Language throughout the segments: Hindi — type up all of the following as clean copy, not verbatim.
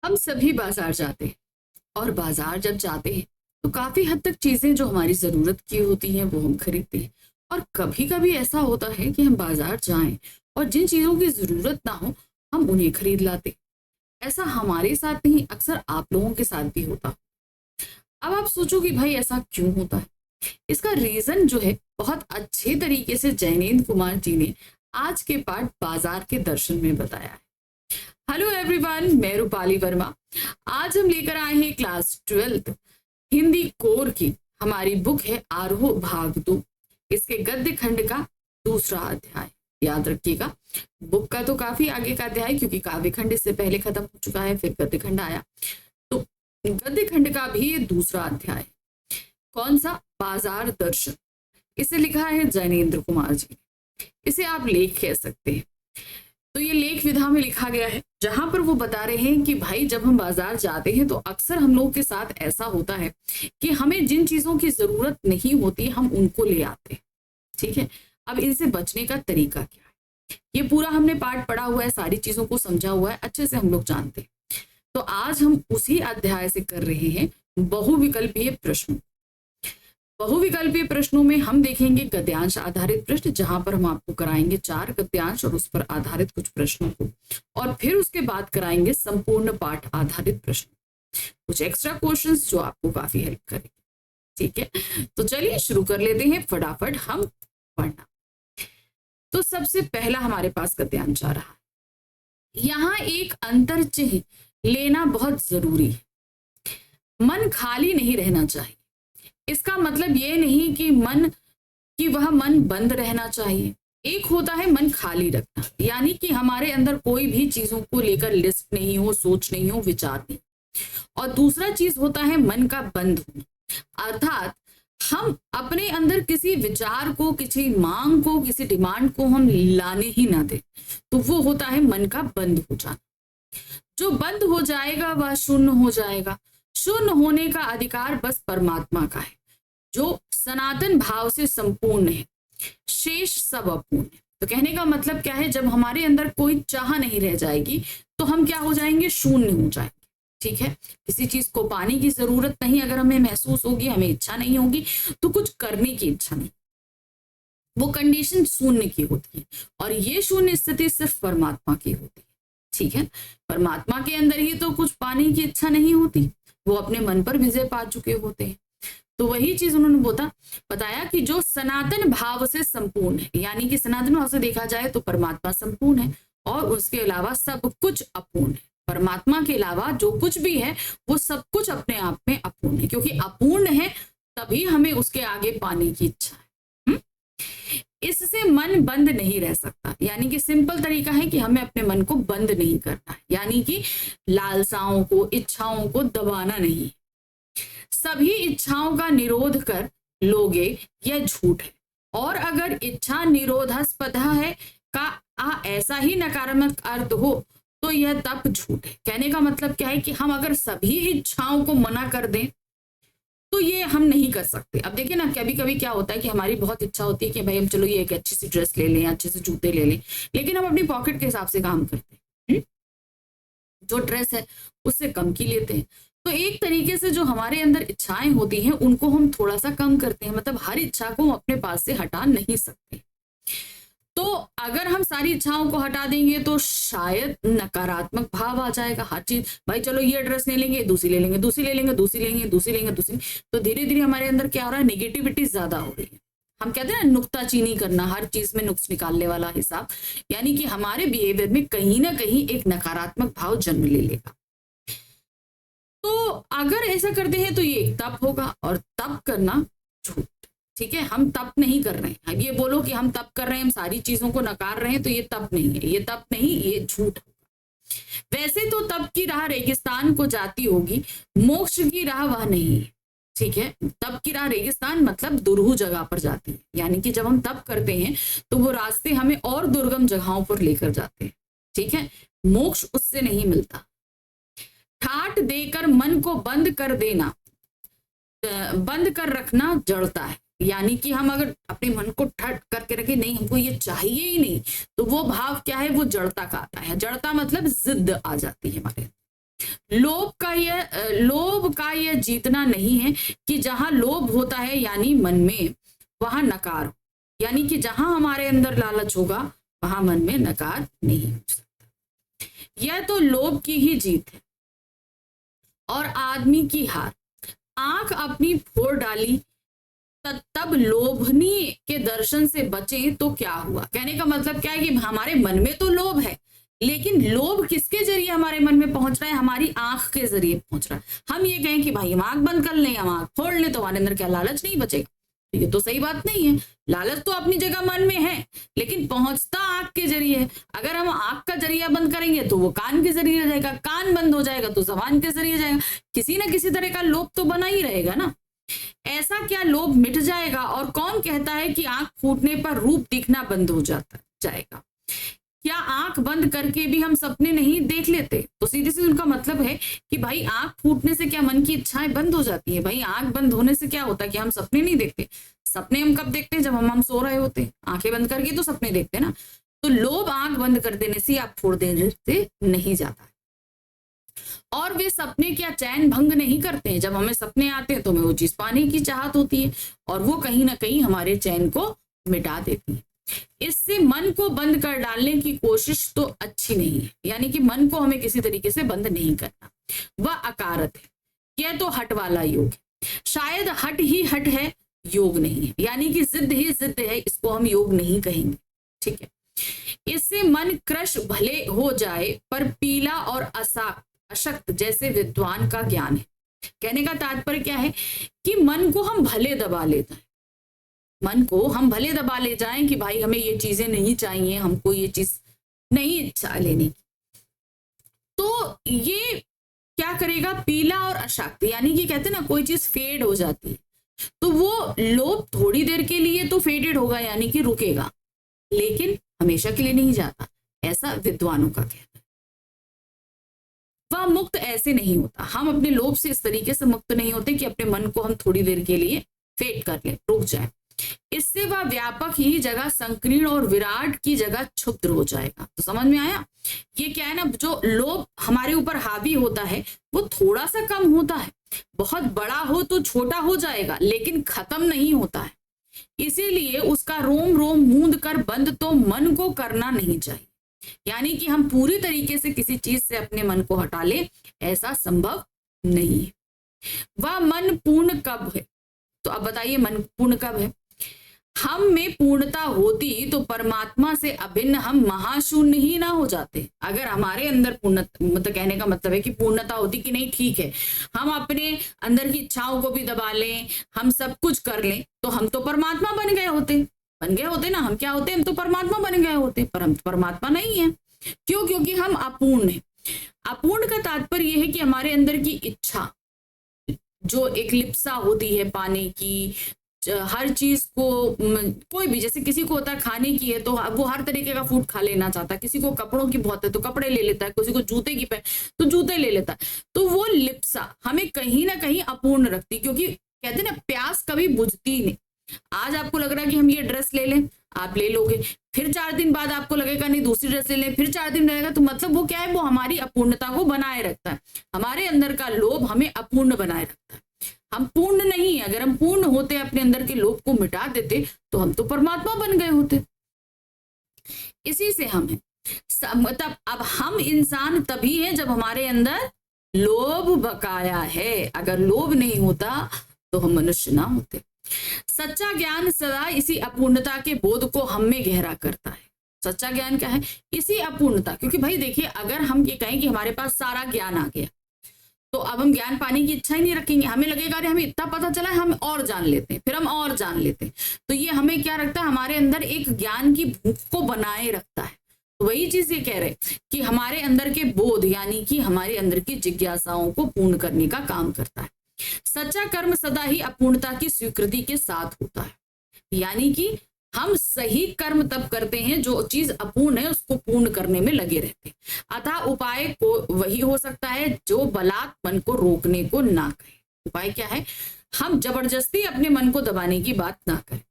हम सभी बाजार जाते हैं और बाजार जब जाते हैं तो काफी हद तक चीजें जो हमारी जरूरत की होती हैं वो हम खरीदते हैं। और कभी कभी ऐसा होता है कि हम बाजार जाएं और जिन चीजों की जरूरत ना हो हम उन्हें खरीद लाते हैं। ऐसा हमारे साथ नहीं, अक्सर आप लोगों के साथ भी होता। अब आप सोचो कि भाई ऐसा क्यों होता है। इसका रीजन जो है बहुत अच्छे तरीके से जैनेन्द्र कुमार जी ने आज के पाठ बाजार के दर्शन में बताया है। हेलो एवरीवन, मैं रूपाली वर्मा। आज हम लेकर आए हैं क्लास 12 हिंदी कोर की हमारी बुक है आरोह भाग 2। इसके गद्य खंड का दूसरा अध्याय। याद रखिएगा, बुक का तो काफी आगे का अध्याय क्योंकि काव्य खंड इससे पहले खत्म हो चुका है, फिर गद्य खंड आया, तो गद्य खंड का भी ये दूसरा अध्याय। कौन सा? बाजार दर्शन। इसे लिखा है जैनेन्द्र कुमार जी ने। इसे आप लेख कह सकते हैं। तो ये लेख विधा में लिखा गया है जहां पर वो बता रहे हैं कि भाई जब हम बाजार जाते हैं तो अक्सर हम लोगों के साथ ऐसा होता है कि हमें जिन चीजों की जरूरत नहीं होती हम उनको ले आते हैं। ठीक है, अब इनसे बचने का तरीका क्या है, ये पूरा हमने पाठ पढ़ा हुआ है, सारी चीजों को समझा हुआ है, अच्छे से हम लोग जानते हैं। तो आज हम उसी अध्याय से कर रहे हैं बहुविकल्पीय प्रश्न। बहुविकल्पीय प्रश्नों में हम देखेंगे गद्यांश आधारित प्रश्न, जहां पर हम आपको कराएंगे 4 गद्यांश और उस पर आधारित कुछ प्रश्नों को, और फिर उसके बाद कराएंगे संपूर्ण पाठ आधारित प्रश्न, कुछ एक्स्ट्रा क्वेश्चंस जो आपको काफी हेल्प करेंगे। ठीक है, तो चलिए शुरू कर लेते हैं फटाफट हम पढ़ना। तो सबसे पहला हमारे पास गद्यांश आ रहा है। यहाँ एक अंतर चिन्ह लेना बहुत जरूरी है। मन खाली नहीं रहना चाहिए। इसका मतलब ये नहीं कि वह मन बंद रहना चाहिए। एक होता है मन खाली रखना, यानी कि हमारे अंदर कोई भी चीजों को लेकर लिस्ट नहीं हो, सोच नहीं हो, विचार नहीं। और दूसरा चीज होता है मन का बंद होना, अर्थात हम अपने अंदर किसी विचार को, किसी मांग को, किसी डिमांड को हम लाने ही ना दें, तो वो होता है मन का बंद हो जाना। जो बंद हो जाएगा वह शून्य हो जाएगा। शून्य होने का अधिकार बस परमात्मा का है, जो सनातन भाव से संपूर्ण है, शेष सब अपूर्ण है। तो कहने का मतलब क्या है, जब हमारे अंदर कोई चाह नहीं रह जाएगी तो हम क्या हो जाएंगे? शून्य हो जाएंगे। ठीक है, किसी चीज को पाने की जरूरत नहीं अगर हमें महसूस होगी, हमें इच्छा नहीं होगी, तो कुछ करने की इच्छा नहीं, वो कंडीशन शून्य की होती है। और ये शून्य स्थिति सिर्फ परमात्मा की होती है। ठीक है, परमात्मा के अंदर ही तो कुछ पाने की इच्छा नहीं होती, वो अपने मन पर विजय पा चुके होते हैं। तो वही चीज उन्होंने बताया कि जो सनातन भाव से संपूर्ण है, यानी कि सनातन भाव से देखा जाए तो परमात्मा संपूर्ण है और उसके अलावा सब कुछ अपूर्ण है। परमात्मा के अलावा जो कुछ भी है वो सब कुछ अपने आप में अपूर्ण है, क्योंकि अपूर्ण है तभी हमें उसके आगे पाने की इच्छा है। इससे मन बंद नहीं रह सकता, यानी कि सिंपल तरीका है कि हमें अपने मन को बंद नहीं करना है, यानी कि लालसाओं को, इच्छाओं को दबाना नहीं। सभी इच्छाओं का निरोध कर लोगे यह झूठ है, और अगर इच्छा निरोधास्पद है का ऐसा ही नकारात्मक अर्थ हो तो यह तब झूठ है। कहने का मतलब क्या है कि हम अगर सभी इच्छाओं को मना कर दें तो ये हम नहीं कर सकते। अब देखिए ना, कभी कभी क्या होता है कि हमारी बहुत इच्छा होती है कि भाई हम चलो ये एक अच्छी सी ड्रेस ले लें, अच्छे से जूते ले लें, लेकिन हम अपनी पॉकेट के हिसाब से काम करते हैं, जो ड्रेस है उससे कम की लेते हैं। तो एक तरीके से जो हमारे अंदर इच्छाएं होती हैं उनको हम थोड़ा सा कम करते हैं, मतलब हर इच्छा को हम अपने पास से हटा नहीं सकते। तो अगर हम सारी इच्छाओं को हटा देंगे तो शायद नकारात्मक भाव आ जाएगा। हर चीज, भाई चलो ये ड्रेस ले लेंगे, दूसरी ले लेंगे, दूसरी ले लेंगे, दूसरी लेंगे, दूसरी लेंगे, दूसरी, तो धीरे धीरे हमारे अंदर क्या हो रहा है? नेगेटिविटी ज्यादा हो रही है। हम कहते हैं ना नुक्ताचीनी करना, हर चीज में नुक्स निकालने वाला हिसाब, यानी कि हमारे बिहेवियर में कहीं ना कहीं एक नकारात्मक भाव जन्म ले लेगा। तो अगर ऐसा करते हैं तो ये तप होगा, और तप करना झूठ। ठीक है, हम तप नहीं कर रहे हैं। अब ये बोलो कि हम तप कर रहे हैं, हम सारी चीजों को नकार रहे हैं, तो ये तप नहीं है, ये तप नहीं, ये झूठ होगा। वैसे तो तप की राह रेगिस्तान को जाती होगी, मोक्ष की राह वह नहीं है। ठीक है, तप की राह रेगिस्तान मतलब दुरूह जगह पर जाती है, यानी कि जब हम तप करते हैं तो वो रास्ते हमें और दुर्गम जगहों पर लेकर जाते हैं। ठीक है, मोक्ष उससे नहीं मिलता। ठाट देकर मन को बंद कर देना, बंद कर रखना जड़ता है, यानी कि हम अगर अपने मन को ठट करके रखे, नहीं हमको ये चाहिए ही नहीं, तो वो भाव क्या है? वो जड़ता का आता है। जड़ता मतलब जिद आ जाती है हमारे। लोभ का यह जीतना नहीं है कि जहां लोभ होता है यानी मन में, वहां नकार हो। यानी कि जहां हमारे अंदर लालच होगा वहां मन में नकार नहीं हो सकता। यह तो लोभ की ही जीत है और आदमी की हार। आंख अपनी फोड़ डाली तब लोभनीय के दर्शन से बचे तो क्या हुआ। कहने का मतलब क्या है कि हमारे मन में तो लोभ है, लेकिन लोभ किसके जरिए हमारे मन में पहुंच रहा है, हमारी आंख के जरिए पहुंच रहा है। हम ये कहें कि भाई हम आंख बंद कर लें, हम आंख फोड़ लें, तो हमारे अंदर क्या लालच नहीं बचेगा? ये तो सही बात नहीं है। लालच तो अपनी जगह मन में है, लेकिन पहुंचता आंख के जरिए है। अगर हम आंख का जरिया बंद करेंगे तो वो कान के जरिए जाएगा, कान बंद हो जाएगा तो जबान के जरिए जाएगा। किसी ना किसी तरह का लोभ तो बना ही रहेगा ना। ऐसा क्या लोभ मिट जाएगा? और कौन कहता है कि आंख फूटने पर रूप दिखना बंद हो जाएगा? क्या आंख बंद करके भी हम सपने नहीं देख लेते? तो सीधे सीधे उनका मतलब है कि भाई आंख फूटने से क्या मन की इच्छाएं बंद हो जाती है? भाई आंख बंद होने से क्या होता है कि हम सपने नहीं देखते। सपने हम कब देखते हैं? जब हम सो रहे होते हैं, आंखें बंद करके तो सपने देखते हैं ना। तो लोभ आंख बंद कर देने से या फोड़ देने से नहीं जाता है। और वे सपने क्या चैन भंग नहीं करते हैं? जब हमें सपने आते हैं तो हमें वो चीज पाने की चाहत होती है और वो कहीं ना कहीं हमारे चैन को मिटा देती है। इससे मन को बंद कर डालने की कोशिश तो अच्छी नहीं है। यानी कि मन को हमें किसी तरीके से बंद नहीं करना, वह अकारत है। यह तो हट वाला योग है। शायद हट ही हट है, योग नहीं है। यानी कि जिद ही जिद है, इसको हम योग नहीं कहेंगे। ठीक है। इससे मन क्रश भले हो जाए पर पीला और अशक्त जैसे विद्वान का ज्ञान है। कहने का तात्पर्य क्या है कि मन को हम भले दबा लेते हैं, मन को हम भले दबा ले जाएं कि भाई हमें ये चीजें नहीं चाहिए, हमको ये चीज नहीं इच्छा लेने की, तो ये क्या करेगा? पीला और अशक्त, यानी कि कहते हैं ना कोई चीज फेड हो जाती है, तो वो लोभ थोड़ी देर के लिए तो फेडेड होगा, यानी कि रुकेगा, लेकिन हमेशा के लिए नहीं जाता। ऐसा विद्वानों का कहना है। वह मुक्त ऐसे नहीं होता। हम अपने लोभ से इस तरीके से मुक्त नहीं होते कि अपने मन को हम थोड़ी देर के लिए फेड कर ले, रुक जाए। इससे वह व्यापक ही जगह संकीर्ण और विराट की जगह क्षुद्र हो जाएगा। तो समझ में आया? ये क्या है ना, जो लोभ हमारे ऊपर हावी होता है वो थोड़ा सा कम होता है, बहुत बड़ा हो तो छोटा हो जाएगा, लेकिन खत्म नहीं होता है। इसीलिए उसका रोम रोम मूंद कर बंद तो मन को करना नहीं चाहिए। यानी कि हम पूरी तरीके से किसी चीज से अपने मन को हटा ले, ऐसा संभव नहीं है। वह मन पूर्ण कब है? तो अब बताइए मन पूर्ण कब है? हम में पूर्णता होती तो परमात्मा से अभिन्न हम महाशून्य ही ना हो जाते। अगर हमारे अंदर पूर्णता, मतलब कहने का मतलब है कि पूर्णता होती कि नहीं ठीक है, हम अपने अंदर की इच्छाओं को भी दबा लें, हम सब कुछ कर लें, तो हम तो परमात्मा बन गए होते ना। हम क्या होते? हम तो परमात्मा बन गए होते, पर हम परमात्मा नहीं है। क्यों? क्योंकि हम अपूर्ण है। अपूर्ण का तात्पर्य यह है कि हमारे अंदर की इच्छा, जो एक लिप्सा होती है पाने की, हर चीज को, कोई भी, जैसे किसी को होता है खाने की है तो वो हर तरीके का फूड खा लेना चाहता है, किसी को कपड़ों की बहुत है तो कपड़े ले लेता है, किसी को जूते की तो जूते ले लेता है। तो वो लिप्सा हमें कहीं ना कहीं अपूर्ण रखती, क्योंकि कहते हैं ना प्यास कभी बुझती नहीं। आज आपको लग रहा है कि हम ये ड्रेस ले लें, आप ले लोगे, फिर 4 दिन बाद आपको लगेगा नहीं दूसरी ड्रेस ले लें, फिर 4 दिन लगेगा, तो मतलब वो क्या है? वो हमारी अपूर्णता को बनाए रखता है। हमारे अंदर का लोभ हमें अपूर्ण बनाए रखता है। हम पूर्ण नहीं है। अगर हम पूर्ण होते, अपने अंदर के लोभ को मिटा देते, तो हम तो परमात्मा बन गए होते। इसी से हम है, मतलब अब हम इंसान तभी है जब हमारे अंदर लोभ बकाया है। अगर लोभ नहीं होता तो हम मनुष्य ना होते। सच्चा ज्ञान सदा इसी अपूर्णता के बोध को हम में गहरा करता है। सच्चा ज्ञान क्या है? इसी अपूर्णता। क्योंकि भाई देखिए, अगर हम ये कहें कि हमारे पास सारा ज्ञान आ गया, तो अब हम ज्ञान पाने की इच्छा ही नहीं रखेंगे। हमें लगेगा अरे हमें इतना पता चला है, हम और जान लेते हैं, फिर हम और जान लेते हैं। तो ये हमें क्या रखता है? हमारे अंदर एक ज्ञान की भूख को बनाए रखता है। तो वही चीज ये कह रहे कि हमारे अंदर के बोध, यानी कि हमारे अंदर की जिज्ञासाओं को पूर्ण करने का काम करता है। सच्चा कर्म सदा ही अपूर्णता की स्वीकृति के साथ होता है। यानी कि हम सही कर्म तब करते हैं जो चीज अपूर्ण है उसको पूर्ण करने में लगे रहते हैं। अतः उपाय को वही हो सकता है जो बलात् मन को रोकने को ना कहे। उपाय क्या है? हम जबरदस्ती अपने मन को दबाने की बात ना करें।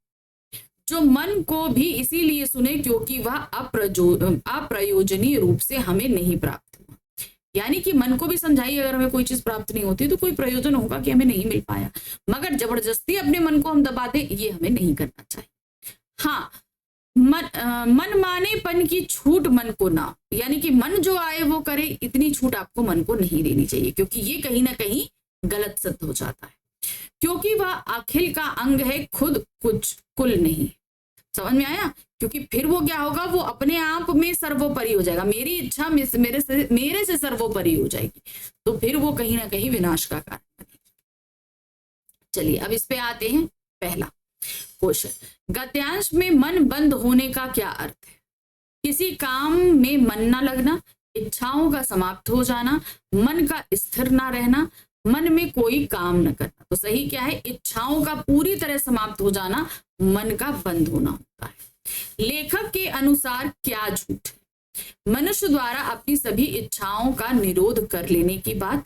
जो मन को भी इसीलिए सुने क्योंकि वह अप्रयोजनीय रूप से हमें नहीं प्राप्त हुआ। यानी कि मन को भी समझाइए, अगर हमें कोई चीज प्राप्त नहीं होती तो कोई प्रयोजन होगा कि हमें नहीं मिल पाया, मगर जबरदस्ती अपने मन को हम दबा दें, ये हमें नहीं करना चाहिए। हाँ, मन मानेपन की छूट मन को ना, यानी कि मन जो आए वो करे, इतनी छूट आपको मन को नहीं देनी चाहिए, क्योंकि ये कहीं ना कहीं गलत सिद्ध हो जाता है, क्योंकि वह अखिल का अंग है, खुद कुछ कुल नहीं। समझ में आया? क्योंकि फिर वो क्या होगा, वो अपने आप में सर्वोपरि हो जाएगा, मेरी इच्छा मेरे से सर्वोपरि हो जाएगी, तो फिर वो कहीं ना कहीं विनाश का कारण बनेगी। चलिए अब इस पे आते हैं। पहला क्वेश्चन, गद्यांश में मन बंद होने का क्या अर्थ है? किसी काम में मन ना लगना, इच्छाओं का समाप्त हो जाना, मन का स्थिर ना रहना, मन में कोई काम न करना। तो सही क्या है? इच्छाओं का पूरी तरह समाप्त हो जाना, मन का बंद होना होता है। लेखक के अनुसार क्या झूठ है? मनुष्य द्वारा अपनी सभी इच्छाओं का निरोध कर लेने की बात,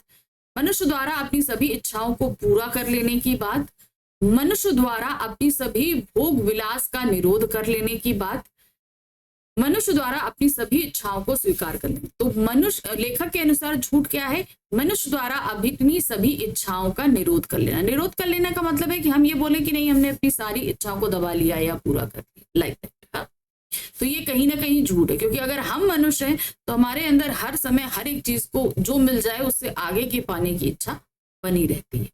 मनुष्य द्वारा अपनी सभी इच्छाओं को पूरा कर लेने की बात, मनुष्य द्वारा अपनी सभी भोग विलास का निरोध कर लेने की बात, मनुष्य द्वारा अपनी सभी इच्छाओं को स्वीकार कर लेना। तो मनुष्य, लेखक के अनुसार झूठ क्या है? मनुष्य द्वारा अपनी सभी इच्छाओं का निरोध कर लेना। निरोध कर लेना का मतलब है कि हम ये बोले कि नहीं, हमने अपनी सारी इच्छाओं को दबा लिया या पूरा कर लिया, लाइक दैट। तो ये कहीं ना कहीं झूठ है, क्योंकि अगर हम मनुष्य हैं तो हमारे अंदर हर समय हर एक चीज को जो मिल जाए उससे आगे की पाने की इच्छा बनी रहती है।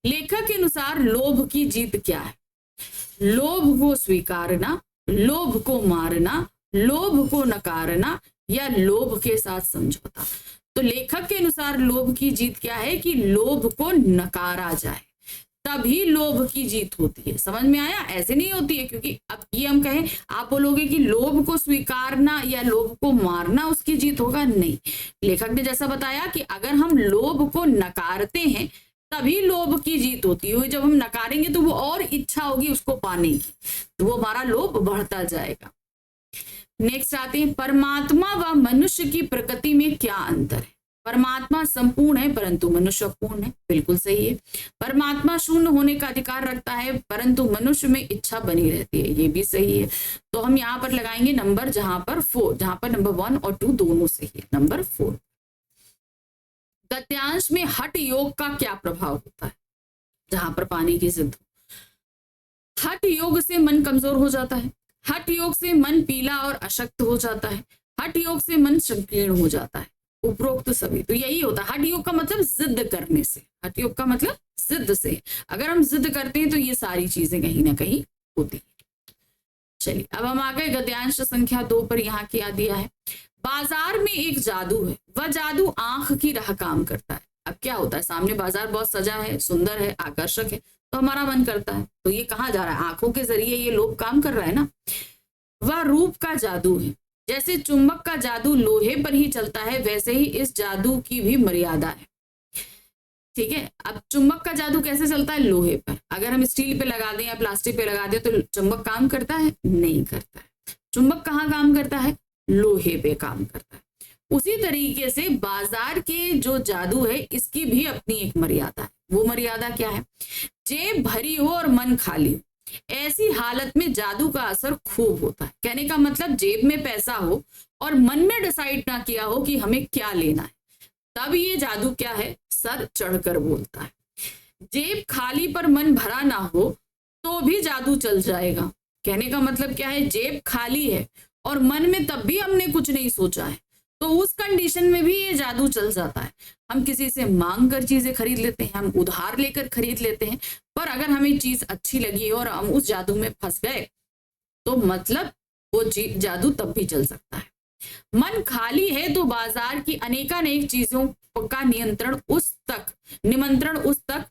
लेखक के अनुसार लोभ की जीत क्या है? लोभ को स्वीकारना, लोभ को मारना, लोभ को नकारना, या लोभ के साथ समझौता। तो लेखक के अनुसार लोभ की जीत क्या है? कि लोभ को नकारा जाए, तभी लोभ की जीत होती है। समझ में आया? ऐसे नहीं होती है, क्योंकि अब ये हम कहें, आप बोलोगे कि लोभ को स्वीकारना या लोभ को मारना उसकी जीत होगा, नहीं। लेखक ने जैसा बताया कि अगर हम लोभ को नकारते हैं तभी लोभ की जीत होती है। जब हम नकारेंगे तो वो और इच्छा होगी उसको पाने की, तो वो हमारा लोभ बढ़ता जाएगा। नेक्स्ट आते हैं, परमात्मा व मनुष्य की प्रकृति में क्या अंतर है? परमात्मा संपूर्ण है परंतु मनुष्य अपूर्ण है, बिल्कुल सही है। परमात्मा शून्य होने का अधिकार रखता है परंतु मनुष्य में इच्छा बनी रहती है, ये भी सही है। तो हम यहाँ पर लगाएंगे नंबर जहां पर 4, जहां पर नंबर 1 और 2 दोनों सही है, नंबर 4। गद्यांश में हठ योग का क्या प्रभाव होता है? जहां पर पानी की जिद हो। हठ योग से मन कमजोर हो जाता है, हठ योग से मन पीला और अशक्त हो जाता है, हठ योग से मन संकीर्ण हो जाता है। उपरोक्त सभी, तो यही होता है। हठ योग का मतलब जिद करने से, हठ योग का मतलब जिद से। अगर हम जिद करते हैं तो ये सारी चीजें कहीं ना कहीं होती है। चलिए अब हम आ गए गद्यांश संख्या 2 पर। यहाँ क्या दिया है? बाजार में एक जादू है, वह जादू आंख की राह काम करता है। अब क्या होता है, सामने बाजार बहुत सजा है, सुंदर है, आकर्षक है, तो हमारा मन करता है, तो ये कहाँ जा रहा है? आंखों के जरिए ये लोभ काम कर रहा है ना। वह रूप का जादू है, जैसे चुंबक का जादू लोहे पर ही चलता है वैसे ही इस जादू की भी मर्यादा है। ठीक है, अब चुंबक का जादू कैसे चलता है? लोहे पर। अगर हम स्टील पे लगा दें या प्लास्टिक पे लगा दें तो चुंबक काम करता है? नहीं करता है। चुंबक कहाँ काम करता है? लोहे पे काम करता है। उसी तरीके से बाजार के जो जादू है इसकी भी अपनी एक मर्यादा है। वो मर्यादा क्या है? जेब भरी हो और मन खाली हो, ऐसी हालत में जादू का असर खूब होता है। कहने का मतलब जेब में पैसा हो और मन में डिसाइड ना किया हो कि हमें क्या लेना है, तब ये जादू क्या है? सर चढ़कर बोलता है। जेब खाली पर मन भरा ना हो तो भी जादू चल जाएगा। कहने का मतलब क्या है? जेब खाली है और मन में तब भी हमने कुछ नहीं सोचा है, तो उस कंडीशन में भी ये जादू चल जाता है। हम किसी से मांग कर चीजें खरीद लेते हैं, हम उधार लेकर खरीद लेते हैं, पर अगर हमें चीज अच्छी लगी और हम उस जादू में फंस गए तो मतलब वो जादू तब भी चल सकता है। मन खाली है तो बाजार की अनेकानेक चीजों का निमंत्रण उस तक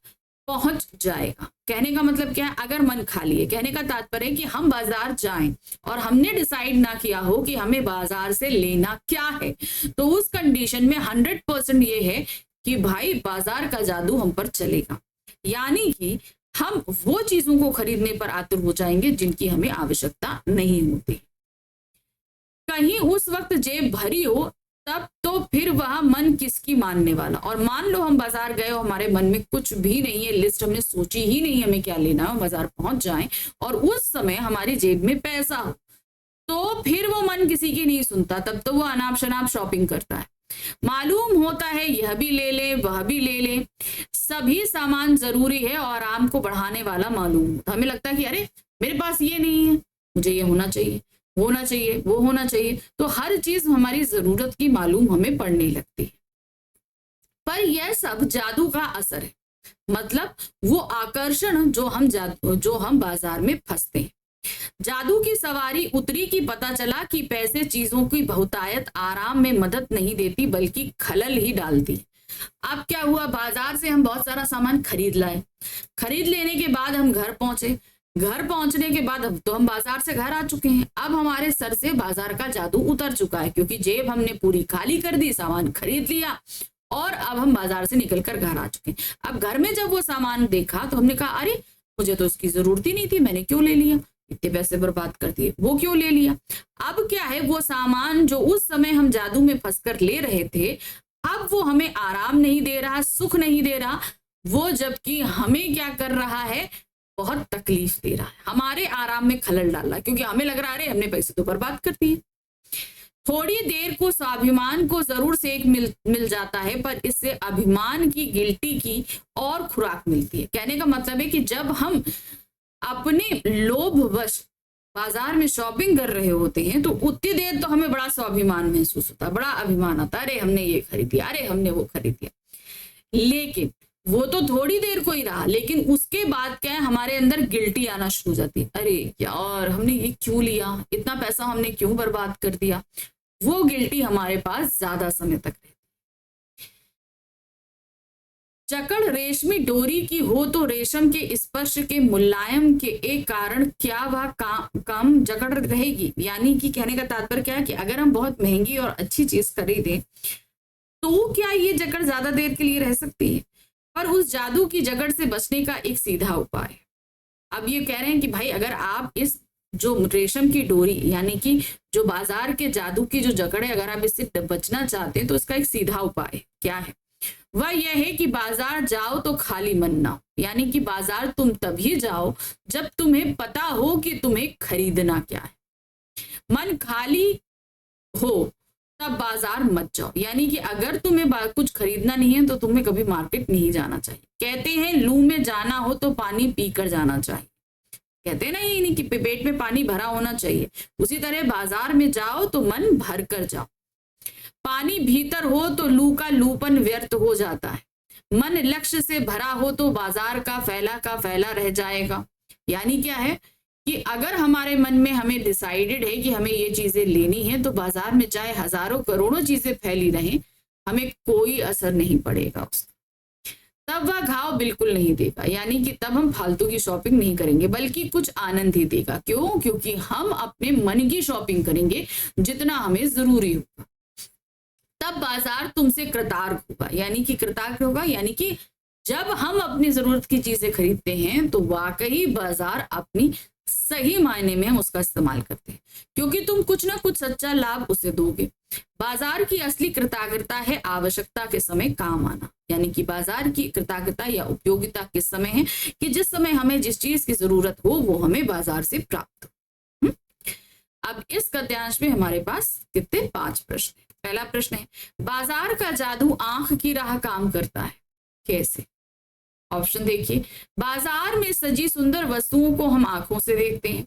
पहुंच जाएगा। कहने का मतलब क्या है? अगर मन खाली है, कहने का तात्पर्य है कि हम बाजार जाएं और हमने डिसाइड ना किया हो कि हमें बाजार से लेना क्या है, तो उस कंडीशन में 100% ये है कि भाई बाजार का जादू हम पर चलेगा। यानी कि हम वो चीजों को खरीदने पर आतुर हो जाएंगे जिनकी हमें आवश्यकता नहीं होती। कहीं उस वक्त जेब भरी हो तब तो फिर वह मन किसकी मानने वाला। और मान लो हम बाजार गए और हमारे मन में कुछ भी नहीं है, लिस्ट हमने सोची ही नहीं हमें क्या लेना है, बाजार पहुंच जाएं और उस समय हमारी जेब में पैसा हो, तो फिर वो मन किसी की नहीं सुनता, तब तो वो अनाप शनाप शॉपिंग करता है। मालूम होता है यह भी ले ले वह भी ले ले, सभी सामान जरूरी है और आराम को बढ़ाने वाला मालूम होता। हमें लगता है कि अरे मेरे पास ये नहीं है, मुझे ये होना चाहिए, होना चाहिए, वो होना चाहिए, तो हर चीज हमारी जरूरत की मालूम हमें पड़ने लगती है। पर यह सब जादू का असर है, मतलब वो आकर्षण जो हम बाजार में फंसते हैं। जादू की सवारी उतरी कि पता चला कि पैसे चीजों की बहुतायत आराम में मदद नहीं देती बल्कि खलल ही डालती। अब क्या हुआ, बाजार से हम बहुत सारा सामान खरीद लाए, खरीद लेने के बाद हम घर पहुंचे, घर पहुंचने के बाद अब तो हम बाजार से घर आ चुके हैं। अब हमारे सर से बाजार का जादू उतर चुका है, क्योंकि जेब हमने पूरी खाली कर दी, सामान खरीद लिया और अब हम बाजार से निकलकर घर आ चुके हैं। अब घर में जब वो सामान देखा तो हमने कहा अरे मुझे तो उसकी जरूरत ही नहीं थी, मैंने क्यों ले लिया, इतने पैसे बर्बाद कर दिए, वो क्यों ले लिया। अब क्या है, वो सामान जो उस समय हम जादू में फंसकर ले रहे थे, अब वो हमें आराम नहीं दे रहा, सुख नहीं दे रहा, वो जबकि हमें क्या कर रहा है, बहुत तकलीफ दे रहा है, हमारे आराम में खलल डाल रहा है, क्योंकि हमें लग रहा है हमने पैसे तो बर्बाद कर दिए। थोड़ी देर को स्वाभिमान को जरूर सेक मिल जाता है, पर इससे अभिमान की, गिल्टी की और खुराक मिलती है। कहने का मतलब है कि जब हम अपने लोभवश बाजार में शॉपिंग कर रहे होते हैं तो उतनी देर तो हमें बड़ा स्वाभिमान महसूस होता है, बड़ा अभिमान आता है, अरे हमने ये खरीद लिया, अरे हमने वो खरीद लिया। लेकिन वो तो थोड़ी देर को ही रहा, लेकिन उसके बाद क्या है, हमारे अंदर गिल्टी आना शुरू हो जाती है, अरे यार हमने ये क्यों लिया, इतना पैसा हमने क्यों बर्बाद कर दिया। वो गिल्टी हमारे पास ज्यादा समय तक रहती। जकड़ रेशमी डोरी की हो तो रेशम के स्पर्श के मुलायम के एक कारण क्या वह कम जकड़ रहेगी। यानी कि कहने का तात्पर्य क्या है कि अगर हम बहुत महंगी और अच्छी चीज खरीदें तो क्या ये जकड़ ज्यादा देर के लिए रह सकती है। पर उस जादू की जकड़ से बचने का एक सीधा उपाय है। अब ये कह रहे हैं कि भाई अगर आप इस जो रेशम की डोरी यानी कि जो बाजार के जादू की जो जकड़ है, अगर आप इससे बचना चाहते हैं तो इसका एक सीधा उपाय क्या है, वह यह है कि बाजार जाओ तो खाली मन ना हो। यानी कि बाजार तुम तभी जाओ जब तुम्हें पता हो कि तुम्हें खरीदना क्या है। मन खाली हो तब बाजार मत जाओ। यानी कि अगर तुम्हें कुछ खरीदना नहीं है तो तुम्हें कभी मार्केट नहीं जाना चाहिए। कहते हैं लू में जाना हो तो पानी पीकर जाना चाहिए, कहते हैं ना, ये नहीं कि पेट में पानी भरा होना चाहिए। उसी तरह बाजार में जाओ तो मन भर कर जाओ। पानी भीतर हो तो लू का लूपन व्यर्थ हो जाता है। मन लक्ष्य से भरा हो तो बाजार का फैला रह जाएगा। यानी क्या है कि अगर हमारे मन में हमें डिसाइडेड है कि हमें ये चीजें लेनी है तो बाजार में चाहे हजारों करोड़ों चीजें फैली रहें, हमें कोई असर नहीं पड़ेगा उसका। तब वह घाव बिल्कुल नहीं देगा। यानी कि तब हम फालतू की शॉपिंग नहीं करेंगे बल्कि कुछ आनंद ही देगा। क्यों? क्योंकि हम अपने मन की शॉपिंग करेंगे जितना हमें जरूरी होगा। तब बाजार तुमसे कृतार्थ होगा। यानी कि कृतार्थ होगा यानी कि जब हम अपनी जरूरत की चीजें खरीदते हैं तो वाकई बाजार अपनी सही मायने में हम उसका इस्तेमाल करते हैं, क्योंकि तुम कुछ ना कुछ सच्चा लाभ उसे दोगे। बाजार की असली कृतज्ञता है आवश्यकता के समय काम आना। यानी कि बाजार की कृतज्ञता या उपयोगिता किस समय है कि जिस समय हमें जिस चीज की जरूरत हो वो हमें बाजार से प्राप्त हो। अब इस गद्यांश में हमारे पास कितने 5 प्रश्न है। पहला प्रश्न है, बाजार का जादू आंख की राह काम करता है, कैसे? ऑप्शन देखिए, बाजार में सजी सुंदर वस्तुओं को हम आंखों से देखते हैं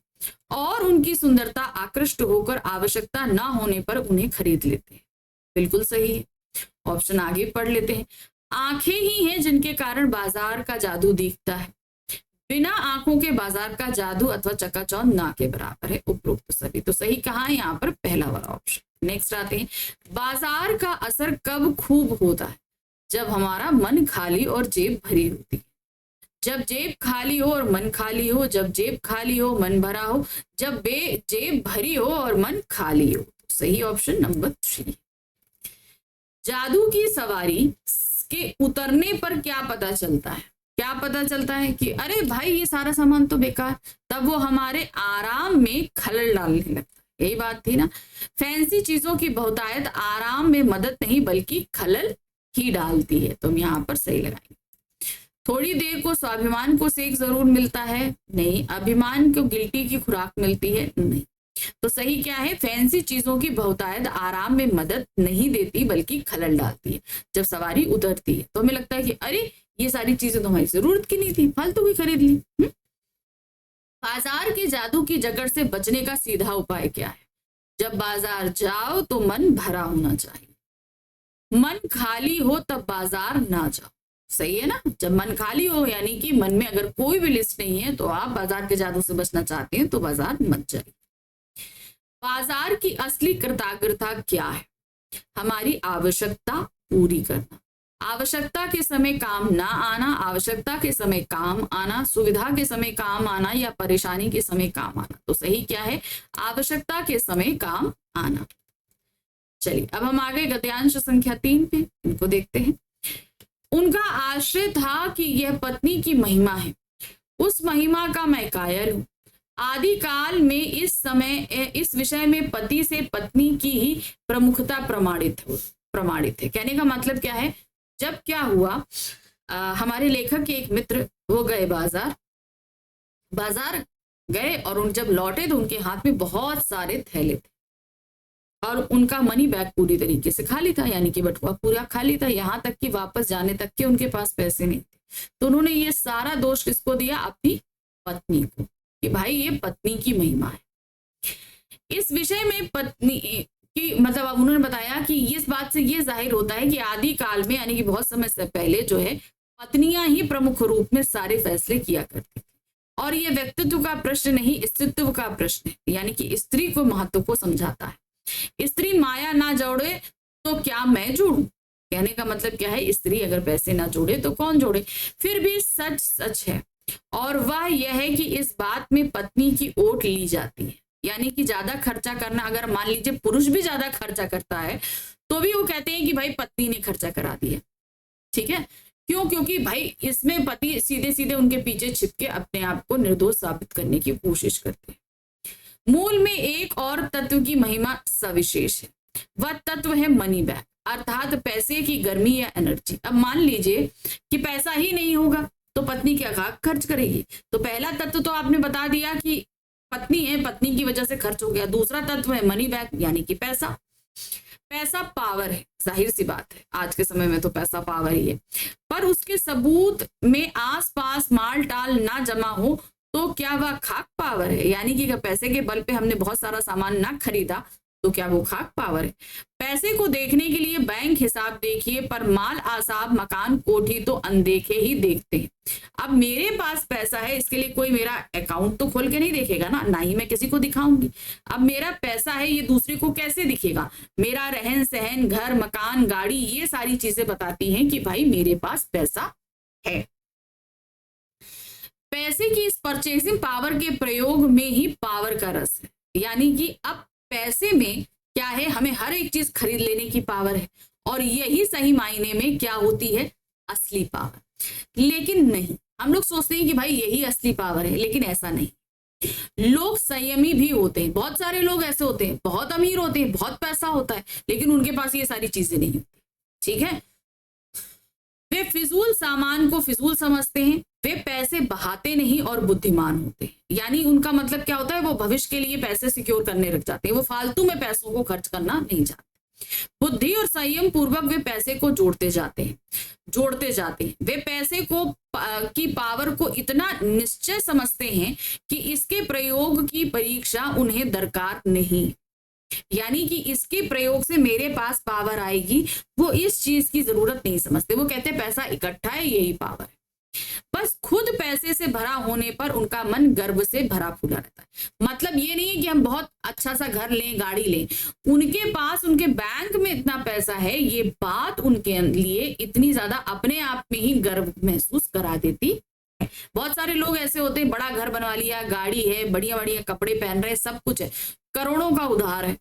और उनकी सुंदरता आकृष्ट होकर आवश्यकता ना होने पर उन्हें खरीद लेते हैं। बिल्कुल सही है। ऑप्शन आगे पढ़ लेते हैं, आंखें ही हैं जिनके कारण बाजार का जादू दिखता है। बिना आंखों के बाजार का जादू अथवा चकाचौंध ना के बराबर है। उपरोक्त सभी तो सही कहा है यहाँ पर पहला वाला ऑप्शन। नेक्स्ट आते हैं, बाजार का असर कब खूब होता है? जब हमारा मन खाली और जेब भरी होती है। जब जेब खाली हो और मन खाली हो, जब जेब खाली हो मन भरा हो, जब जेब भरी हो और मन खाली हो। तो सही ऑप्शन नंबर 3। जादू की सवारी के उतरने पर क्या पता चलता है? क्या पता चलता है कि अरे भाई ये सारा सामान तो बेकार। तब वो हमारे आराम में खलल डालने लगता है। यही बात थी ना, फैंसी चीजों की बहुतायत आराम में मदद नहीं बल्कि खलल ही डालती है। तो हम यहाँ पर सही लगाएंगे। थोड़ी देर को स्वाभिमान को सेक जरूर मिलता है, नहीं। अभिमान को गिल्टी की खुराक मिलती है, नहीं। तो सही क्या है, फैंसी चीजों की बहुतायत आराम में मदद नहीं देती बल्कि खलल डालती है। जब सवारी उतरती है तो हमें लगता है कि अरे ये सारी चीजें तो हमारी जरूरत की नहीं थी, फालतू की खरीद ली। बाजार के जादू की जकड़ से बचने का सीधा उपाय क्या है? जब बाजार जाओ तो मन भरा होना चाहिए, मन खाली हो तब बाजार ना जाओ। सही है ना? जब मन खाली हो, यानी कि मन में अगर कोई भी लिस्ट नहीं है, तो आप बाजार के जादू से बचना चाहते हैं तो बाजार मत जाइए। बाजार की असली कृतज्ञता क्या है? हमारी आवश्यकता पूरी करना, आवश्यकता के समय काम ना आना, आवश्यकता के समय काम आना, सुविधा के समय काम आना या परेशानी के समय काम आना। तो सही क्या है? आवश्यकता के समय काम आना। चलिए अब हम आ गए गद्यांश संख्या 3 पे, इनको देखते हैं। उनका आश्रय था कि यह पत्नी की महिमा है, उस महिमा का मैं कायल हूं। आदि काल में इस विषय में पति से पत्नी की ही प्रमुखता प्रमाणित है। कहने का मतलब क्या है? जब क्या हुआ, हमारे लेखक के एक मित्र वो गए बाजार गए और जब लौटे तो उनके हाथ में बहुत सारे थैले थे और उनका मनी बैग पूरी तरीके से खाली था, यानी कि बटुआ पूरा खाली था, यहाँ तक कि वापस जाने तक के उनके पास पैसे नहीं थे। तो उन्होंने ये सारा दोष किसको दिया? अपनी पत्नी को, कि भाई ये पत्नी की महिमा है। इस विषय में पत्नी की मतलब अब उन्होंने बताया कि इस बात से ये जाहिर होता है कि आदि काल में, यानी कि बहुत समय से पहले जो है, पत्नियां ही प्रमुख रूप में सारे फैसले किया करती थी। और ये व्यक्तित्व का प्रश्न नहीं, स्त्रीत्व का प्रश्न है, यानी कि स्त्री को महत्व को समझाता है। स्त्री माया ना जोड़े तो क्या मैं जोड़ू? कहने का मतलब क्या है? स्त्री अगर पैसे ना जोड़े तो कौन जोड़े? फिर भी सच सच है, और वह यह है कि इस बात में पत्नी की ओट ली जाती है, यानी कि ज्यादा खर्चा करना, अगर मान लीजिए पुरुष भी ज्यादा खर्चा करता है तो भी वो कहते हैं कि भाई पत्नी ने खर्चा करा दिया। ठीक है, क्यों? क्योंकि भाई इसमें पति सीधे सीधे उनके पीछे छिपके अपने आप को निर्दोष साबित करने की कोशिश करते हैं। मूल में एक और तत्व की महिमा सविशेष है, वह तत्व है मनी बैग, अर्थात पैसे की गर्मी या एनर्जी। अब मान लीजिए कि पैसा ही नहीं होगा तो पत्नी क्या खर्च करेगी? तो पहला तत्व तो आपने बता दिया कि पत्नी है, पत्नी की वजह से खर्च हो गया। दूसरा तत्व है मनी बैग, यानी कि पैसा। पैसा पावर है, जाहिर सी बात है, आज के समय में तो पैसा पावर ही है। पर उसके सबूत में आसपास माल टाल ना जमा हो तो क्या वह खाक पावर है? यानी कि अगर पैसे के बल पे हमने बहुत सारा सामान ना खरीदा तो क्या वो खाक पावर है? पैसे को देखने के लिए बैंक हिसाब देखिए, पर माल आसाब मकान कोठी तो अनदेखे ही देखते हैं। अब मेरे पास पैसा है, इसके लिए कोई मेरा अकाउंट तो खोल के नहीं देखेगा ना ही मैं किसी को दिखाऊंगी। अब मेरा पैसा है, ये दूसरे को कैसे दिखेगा? मेरा रहन सहन, घर मकान, गाड़ी, ये सारी चीजें बताती हैं कि भाई मेरे पास पैसा है। पैसे की इस परचेसिंग पावर के प्रयोग में ही पावर का रस है, यानी कि अब पैसे में क्या है? हमें हर एक चीज खरीद लेने की पावर है, और यही सही मायने में क्या होती है? असली पावर। लेकिन नहीं, हम लोग सोचते हैं कि भाई यही असली पावर है, लेकिन ऐसा नहीं। लोग संयमी भी होते हैं, बहुत सारे लोग ऐसे होते हैं, बहुत अमीर होते हैं, बहुत पैसा होता है, लेकिन उनके पास ये सारी चीजें नहीं होती। ठीक है, वे फिजूल सामान को फिजूल समझते हैं, वे पैसे बहाते नहीं और बुद्धिमान होते हैं। यानी उनका मतलब क्या होता है? वो भविष्य के लिए पैसे सिक्योर करने रख जाते हैं, वो फालतू में पैसों को खर्च करना नहीं चाहते। बुद्धि और संयम पूर्वक वे पैसे को जोड़ते जाते हैं। वे पैसे को की पावर को इतना निश्चय समझते हैं कि इसके प्रयोग की परीक्षा उन्हें दरकार नहीं, यानी कि इसके प्रयोग से मेरे पास पावर आएगी, वो इस चीज की जरूरत नहीं समझते। वो कहते पैसा इकट्ठा है, यही पावर है। बस खुद पैसे से भरा होने पर उनका मन गर्व से भरा फूला रहता है। मतलब ये नहीं है कि हम बहुत अच्छा सा घर लें, गाड़ी लें, उनके पास उनके बैंक में इतना पैसा है, ये बात उनके लिए इतनी ज्यादा अपने आप में ही गर्व महसूस करा देती है। बहुत सारे लोग ऐसे होते हैं, बड़ा घर बनवा लिया, गाड़ी है, बढ़िया बढ़िया कपड़े पहन रहे, सब कुछ है, करोड़ों का उधार है।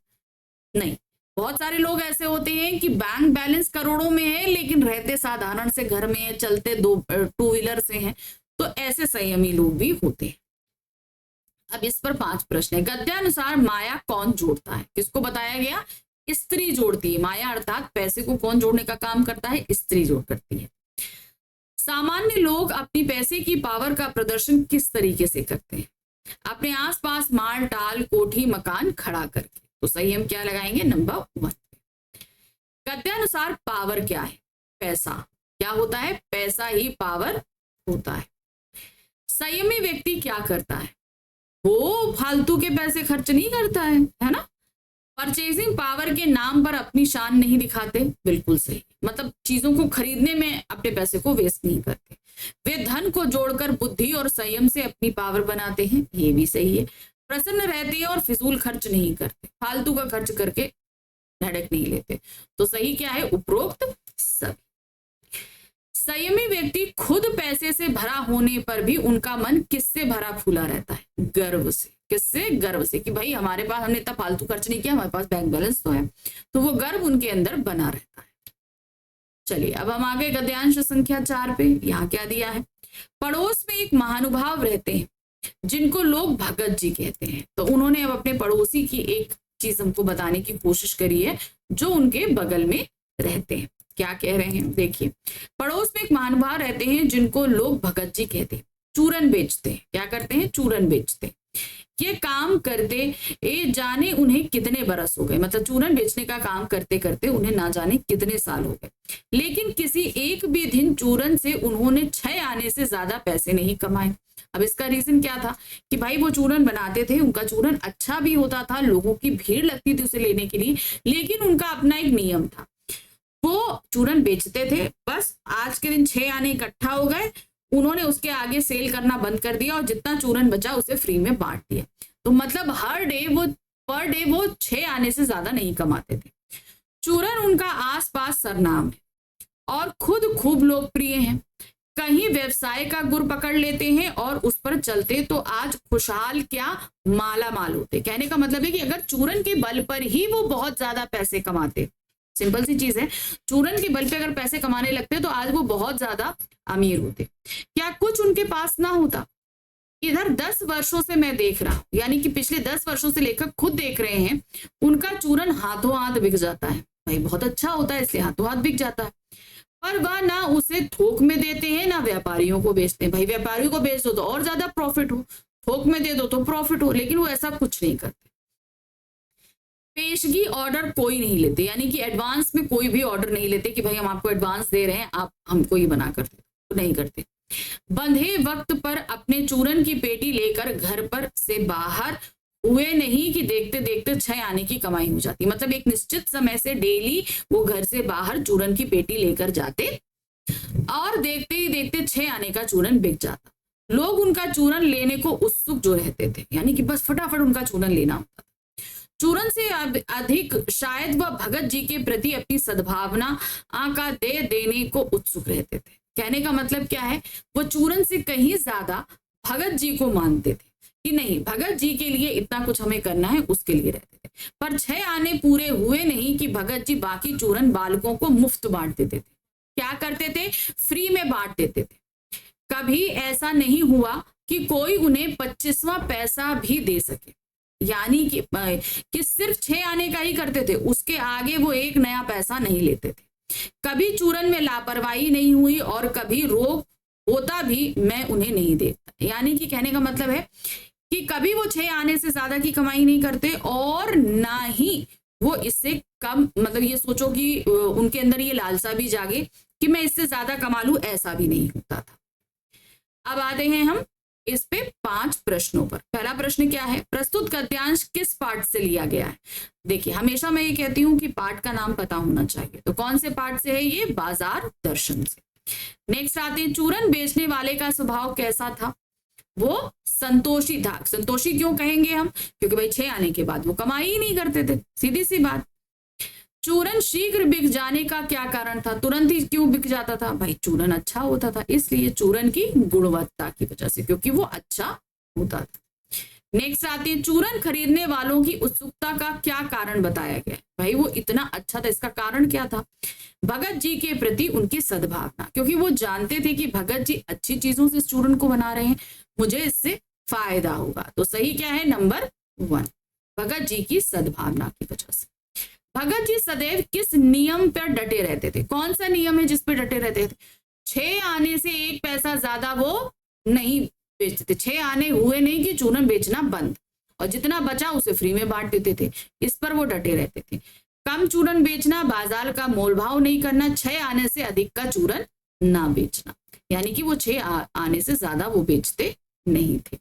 नहीं, बहुत सारे लोग ऐसे होते हैं कि बैंक बैलेंस करोड़ों में है, लेकिन रहते साधारण से घर में है, चलते टू व्हीलर से हैं। तो ऐसे संयमी लोग भी होते हैं। अब इस पर 5 प्रश्न है। गद्यानुसार माया कौन जोड़ता है? किसको बताया गया? स्त्री जोड़ती है। माया अर्थात पैसे को कौन जोड़ने का काम करता है? स्त्री जोड़ करती है। सामान्य लोग अपनी पैसे की पावर का प्रदर्शन किस तरीके से करते हैं? अपने आसपास माल टाल कोठी मकान खड़ा करके। तो सही हम क्या लगाएंगे? नंबर 1। गद्यानुसार पावर क्या है? पैसा। क्या होता है? पैसा ही पावर होता है। संयमी व्यक्ति क्या करता है? वो फालतू के पैसे खर्च नहीं करता है ना। परचेजिंग पावर के नाम पर अपनी शान नहीं दिखाते। बिल्कुल सही, मतलब चीजों को खरीदने में अपने पैसे को वेस्ट नहीं करते। वे धन को जोड़कर बुद्धि और संयम से अपनी पावर बनाते हैं। ये भी सही है। प्रसन्न रहते हैं और फिजूल खर्च नहीं करते, फालतू का खर्च करके धड़क नहीं लेते। तो सही क्या है? उपरोक्त सब। संयमी व्यक्ति खुद पैसे से भरा होने पर भी उनका मन किससे भरा फूला रहता है? गर्व से। किससे? गर्व से, कि भाई हमारे पास, हमने इतना फालतू खर्च नहीं किया, हमारे पास बैंक बैलेंस तो है। तो वो गर्व उनके अंदर बना रहता है। चलिए अब हम आगे गद्यांश संख्या 4 पे। यहाँ क्या दिया है? पड़ोस में एक महानुभाव रहते हैं जिनको लोग भगत जी कहते हैं। तो उन्होंने अब अपने पड़ोसी की एक चीज हमको बताने की कोशिश करी है जो उनके बगल में रहते हैं। क्या कह रहे हैं? देखिए, पड़ोस में एक महानुभाव रहते हैं जिनको लोग भगत जी कहते हैं। चूरन बेचते हैं। क्या करते हैं? चूरन बेचते हैं। ये काम करते जाने उन्हें कितने बरस हो गए, मतलब चूरन बेचने का काम करते करते उन्हें ना जाने कितने साल हो गए, लेकिन किसी एक भी दिन चूरन से उन्होंने 6 आने से ज्यादा पैसे नहीं कमाए। अब इसका रीजन क्या था? कि भाई वो चूरन बनाते थे, उनका चूरन अच्छा भी होता था, लोगों की भीड़ लगती थी उसे लेने के लिए, लेकिन उनका अपना एक नियम था। वो चूरन बेचते थे, बस आज के दिन 6 आने इकट्ठा हो गए, उन्होंने उसके आगे सेल करना बंद कर दिया और जितना चूरन बचा उसे फ्री में बांट दिया। तो मतलब पर डे वो 6 आने से ज्यादा नहीं कमाते थे। चूरन उनका आसपास सरनाम है और खुद खूब लोकप्रिय हैं। कहीं व्यवसाय का गुर पकड़ लेते हैं और उस पर चलते तो आज खुशहाल क्या माला माल होते। कहने का मतलब है कि अगर चूरन के बल पर ही वो बहुत ज्यादा पैसे कमाते, सिंपल सी चीज है, चूरन के बल पे अगर पैसे कमाने लगते तो आज वो बहुत ज्यादा अमीर होते। क्या कुछ उनके पास ना होता? इधर 10 वर्षों से मैं देख रहा हूं, यानी कि पिछले 10 वर्षों से लेकर खुद देख रहे हैं, उनका चूरन हाथों हाथ बिक जाता है। भाई बहुत अच्छा होता है इसलिए हाथों हाथ बिक जाता है, पर वह ना उसे थोक में देते हैं ना व्यापारियों को बेचते हैं। भाई व्यापारियों को बेच दो तो और ज्यादा प्रॉफिट हो, थोक में दे दो तो प्रॉफिट हो, लेकिन वो ऐसा कुछ नहीं करते। पेशगी ऑर्डर कोई नहीं लेते, यानी कि एडवांस में कोई भी ऑर्डर नहीं लेते कि भाई हम आपको एडवांस दे रहे हैं, आप हमको ही बना कर दे, तो नहीं करते। बंधे वक्त पर अपने चूरन की पेटी लेकर घर पर से बाहर हुए नहीं कि देखते देखते 6 आने की कमाई हो जाती। मतलब एक निश्चित समय से डेली वो घर से बाहर चूरन की पेटी लेकर जाते और देखते ही देखते 6 आने का चूरन बिक जाता। लोग उनका चूरन लेने को उत्सुक जो रहते थे, यानी कि बस फटाफट उनका चूरन लेना होता था। चूरन से अधिक शायद वह भगत जी के प्रति अपनी सद्भावना का दे देने को उत्सुक रहते थे। कहने का मतलब क्या है? वो चूरन से कहीं ज्यादा भगत जी को मानते थे कि नहीं, भगत जी के लिए इतना कुछ हमें करना है, उसके लिए रहते थे। पर 6 आने पूरे हुए नहीं कि भगत जी बाकी चूरन बालकों को मुफ्त बांट देते थे। क्या करते थे? फ्री में बांट देते थे। कभी ऐसा नहीं हुआ कि कोई उन्हें 25वां पैसा भी दे सके, यानी कि सिर्फ 6 आने का ही करते थे, उसके आगे वो एक नया पैसा नहीं लेते थे। कभी चूरन में लापरवाही नहीं हुई और कभी रोग होता भी मैं उन्हें नहीं देखता। यानी कि कहने का मतलब है कि कभी वो 6 आने से ज्यादा की कमाई नहीं करते और ना ही वो इससे कम, मतलब ये सोचो कि उनके अंदर ये लालसा भी जागे कि मैं इससे ज्यादा कमा लूं, ऐसा भी नहीं होता था। अब आते हैं हम इस पे 5 प्रश्नों पर। पहला प्रश्न क्या है? प्रस्तुत गद्यांश किस पाठ से लिया गया है? देखिए, हमेशा मैं ये कहती हूँ कि पाठ का नाम पता होना चाहिए, तो कौन से पाठ से है ये? बाजार दर्शन से। नेक्स्ट आते हैं, चूरन बेचने वाले का स्वभाव कैसा था? वो संतोषी था। संतोषी क्यों कहेंगे हम? क्योंकि भाई 6 आने के बाद वो कमाई ही नहीं करते थे, सीधी सी बात। चूरन शीघ्र बिक जाने का क्या कारण था? तुरंत ही क्यों बिक जाता था? भाई चूरन अच्छा होता था, इसलिए चूरन की गुणवत्ता की वजह से, क्योंकि वो अच्छा होता था। नेक्स्ट आते हैं, चूरन खरीदने वालों की उत्सुकता का क्या कारण बताया गया? भाई वो इतना अच्छा था, इसका कारण क्या था? भगत जी के प्रति उनकी सद्भावना, क्योंकि वो जानते थे कि भगत जी अच्छी चीजों से चूरन को बना रहे हैं, मुझे इससे फायदा होगा। तो सही क्या है? नंबर 1, भगत जी की सद्भावना की वजह से। भगत जी सदैव किस नियम पर डटे रहते थे? कौन सा नियम है जिस पे डटे रहते थे? 6 आने से 1 पैसा ज्यादा वो नहीं बेचते थे। 6 आने हुए नहीं कि चूरन बेचना बंद, और जितना बचा उसे फ्री में बांट देते थे। इस पर वो डटे रहते थे। कम चूरन बेचना, बाजार का मोल भाव नहीं करना, 6 आने से अधिक का चूरन ना बेचना, यानी कि वो 6 आने से ज्यादा वो बेचते नहीं थे।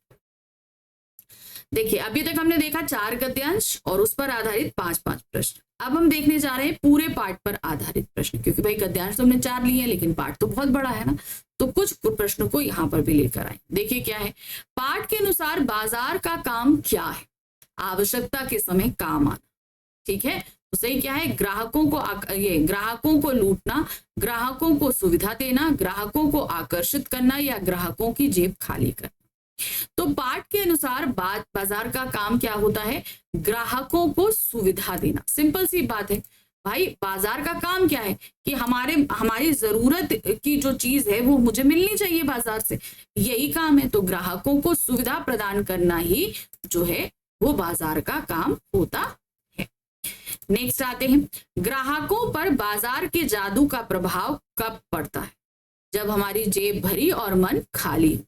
देखिए अभी तक हमने देखा 4 गद्यांश और उस पर आधारित 5-5 प्रश्न। अब हम देखने जा रहे हैं पूरे पाठ पर आधारित प्रश्न, क्योंकि भाई गद्यांश तो हमने 4 लिए हैं लेकिन पाठ तो बहुत बड़ा है ना, तो कुछ प्रश्नों को यहाँ पर भी लेकर आए। देखिए क्या है, पाठ के अनुसार बाजार का काम क्या है? आवश्यकता के समय काम आना। ठीक है, तो सही क्या है, ग्राहकों को लूटना, ग्राहकों को सुविधा देना, ग्राहकों को आकर्षित करना या ग्राहकों की जेब खाली करना। तो पाठ के अनुसार बाजार का काम क्या होता है? ग्राहकों को सुविधा देना। सिंपल सी बात है भाई, बाजार का काम क्या है कि हमारी जरूरत की जो चीज है वो मुझे मिलनी चाहिए बाजार से, यही काम है। तो ग्राहकों को सुविधा प्रदान करना ही जो है वो बाजार का काम होता है। नेक्स्ट आते हैं, ग्राहकों पर बाजार के जादू का प्रभाव कब पड़ता है? जब हमारी जेब भरी और मन खाली।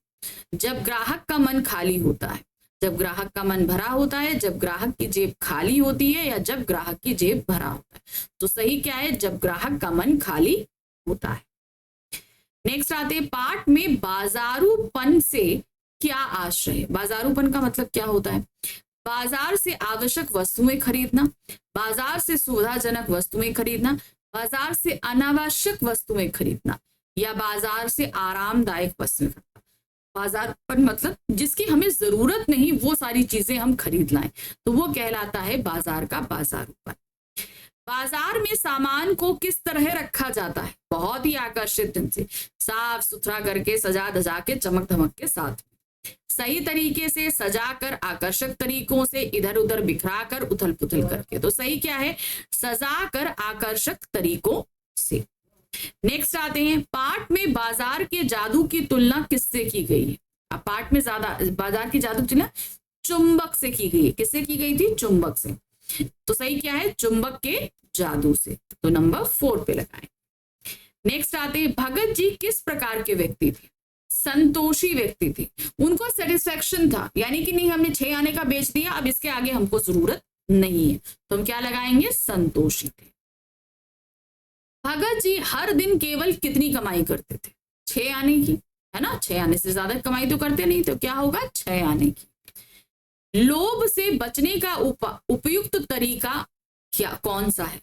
जब ग्राहक का मन खाली होता है, जब ग्राहक का मन भरा होता है, जब ग्राहक की जेब खाली होती है, या जब ग्राहक की जेब भरा होता है। तो सही क्या है? जब ग्राहक का मन खाली होता है। नेक्स्ट आते हैं, पाठ में बाजारूपन से क्या आशय है? बाजारूपन का मतलब क्या होता है? बाजार से आवश्यक वस्तुएं खरीदना, बाजार से सुविधाजनक वस्तुएं खरीदना, बाजार से अनावश्यक वस्तुएं खरीदना, या बाजार से आरामदायक वस्तुएं खरीदना। बाजारपन मतलब जिसकी हमें जरूरत नहीं वो सारी चीजें हम खरीद लाएं, तो वो कहलाता है बाजार का बाजारूपन। बाजार में सामान को किस तरह रखा जाता है? बहुत ही आकर्षित ढंग से, साफ सुथरा करके, सजा धजा के, चमक धमक के साथ, सही तरीके से सजा कर, आकर्षक तरीकों से, इधर उधर बिखरा कर, उथल पुथल करके। तो सही क्या है? सजा कर, आकर्षक तरीकों से। नेक्स्ट आते हैं, पाठ में बाजार के जादू की तुलना किससे की गई है? अब पाठ में ज्यादा बाजार की जादू की तुलना चुंबक से की गई है। किससे की गई थी? चुंबक से। तो सही क्या है? चुंबक के जादू से। तो नंबर 4 पे लगाएं। नेक्स्ट आते हैं, भगत जी किस प्रकार के व्यक्ति थे? संतोषी व्यक्ति थे। उनको सेटिस्फेक्शन था, यानी कि नहीं हमने 6 आने का बेच दिया, अब इसके आगे हमको जरूरत नहीं है, तो हम क्या लगाएंगे? संतोषी थे। भगत जी हर दिन केवल कितनी कमाई करते थे? 6 आने की, है ना? 6 आने से ज्यादा कमाई तो करते नहीं, तो क्या होगा? 6 आने की। लोभ से बचने का उपयुक्त तरीका क्या कौन सा है?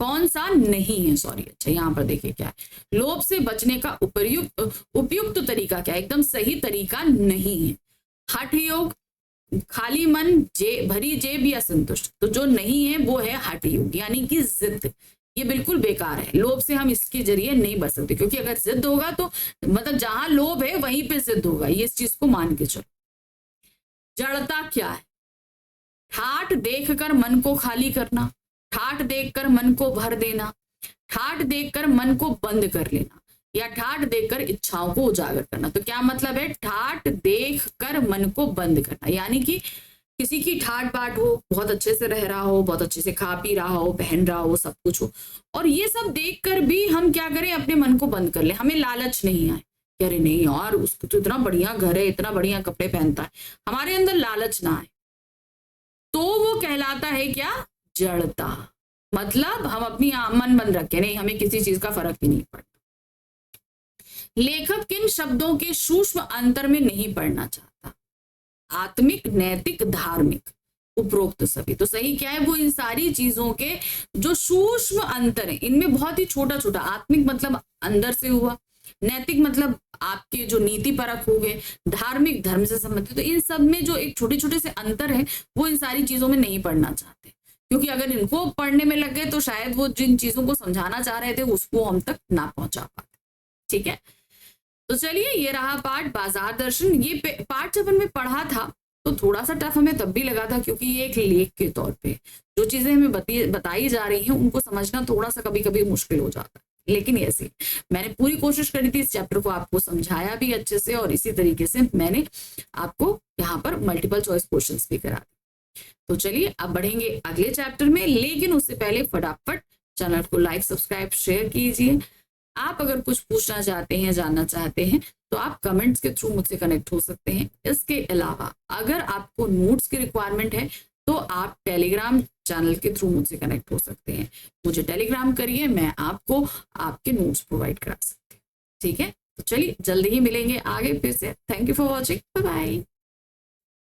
कौन सा नहीं है? सॉरी, अच्छा यहाँ पर देखिए क्या है, लोभ से बचने का उपयुक्त तरीका क्या है? एकदम सही तरीका नहीं है। हठ योग, खाली मन, भरी जेब या संतुष्ट। तो जो नहीं है वो है हठ योग, यानी कि जिद। ये बिल्कुल बेकार है। लोभ से हम इसके जरिए नहीं बच सकते, क्योंकि अगर जिद होगा तो मतलब जहां लोभ है वहीं पे जिद होगा, ये इस चीज को मान के चलो। जड़ता क्या है? ठाठ देखकर मन को खाली करना, ठाठ देखकर मन को भर देना, ठाठ देखकर मन को बंद कर लेना, या ठाठ देखकर इच्छाओं को उजागर करना। तो क्या मतलब है? ठाठ देखकर मन को बंद करना, यानी कि किसी की ठाट बाट हो, बहुत अच्छे से रह रहा हो, बहुत अच्छे से खा पी रहा हो, पहन रहा हो, सब कुछ हो, और ये सब देखकर भी हम क्या करें? अपने मन को बंद कर ले। हमें लालच नहीं आए कि अरे नहीं यार उसको तो इतना बढ़िया घर है, इतना बढ़िया कपड़े पहनता है, हमारे अंदर लालच ना आए, तो वो कहलाता है क्या? जड़ता। मतलब हम अपनी मन बंद रखे, नहीं हमें किसी चीज का फर्क ही नहीं पड़ता। लेखक किन शब्दों के सूक्ष्म अंतर में नहीं पढ़ना चाहता? आत्मिक, नैतिक, धार्मिक, उपरोक्त सभी। तो सही क्या है? वो इन सारी चीजों के जो सूक्ष्म अंतर है, इनमें बहुत ही छोटा छोटा, आत्मिक मतलब अंदर से हुआ, नैतिक मतलब आपके जो नीति परक हो गए, धार्मिक धर्म से संबंधित, तो इन सब में जो एक छोटे छोटे से अंतर है वो इन सारी चीजों में नहीं पढ़ना चाहते, क्योंकि अगर इनको पढ़ने में लग गए तो शायद वो जिन चीजों को समझाना चाह रहे थे उसको हम तक ना पहुंचा पाते। ठीक है, तो चलिए ये रहा पाठ बाजार दर्शन। ये पाठ जब हमने पढ़ा था तो थोड़ा सा टफ हमें तब भी लगा था, क्योंकि ये एक लेख के तौर पे जो चीजें हमें बताई जा रही हैं उनको समझना थोड़ा सा कभी कभी मुश्किल हो जाता है, लेकिन ऐसे मैंने पूरी कोशिश करी थी इस चैप्टर को आपको समझाया भी अच्छे से, और इसी तरीके से मैंने आपको यहाँ पर मल्टीपल चॉइस क्वेश्चंस भी करा दिए। तो चलिए अब बढ़ेंगे अगले चैप्टर में, लेकिन उससे पहले फटाफट चैनल को लाइक, सब्सक्राइब, शेयर कीजिए। आप अगर कुछ पूछना चाहते हैं, जानना चाहते हैं, तो आप कमेंट्स के थ्रू मुझसे कनेक्ट हो सकते हैं। इसके अलावा अगर आपको नोट्स की रिक्वायरमेंट है तो आप टेलीग्राम चैनल के थ्रू मुझसे कनेक्ट हो सकते हैं। मुझे टेलीग्राम करिए, मैं आपको आपके नोट्स प्रोवाइड करा सकती हूँ। ठीक है, तो चलिए जल्दी ही मिलेंगे आगे फिर से। Thank you for watching, bye bye.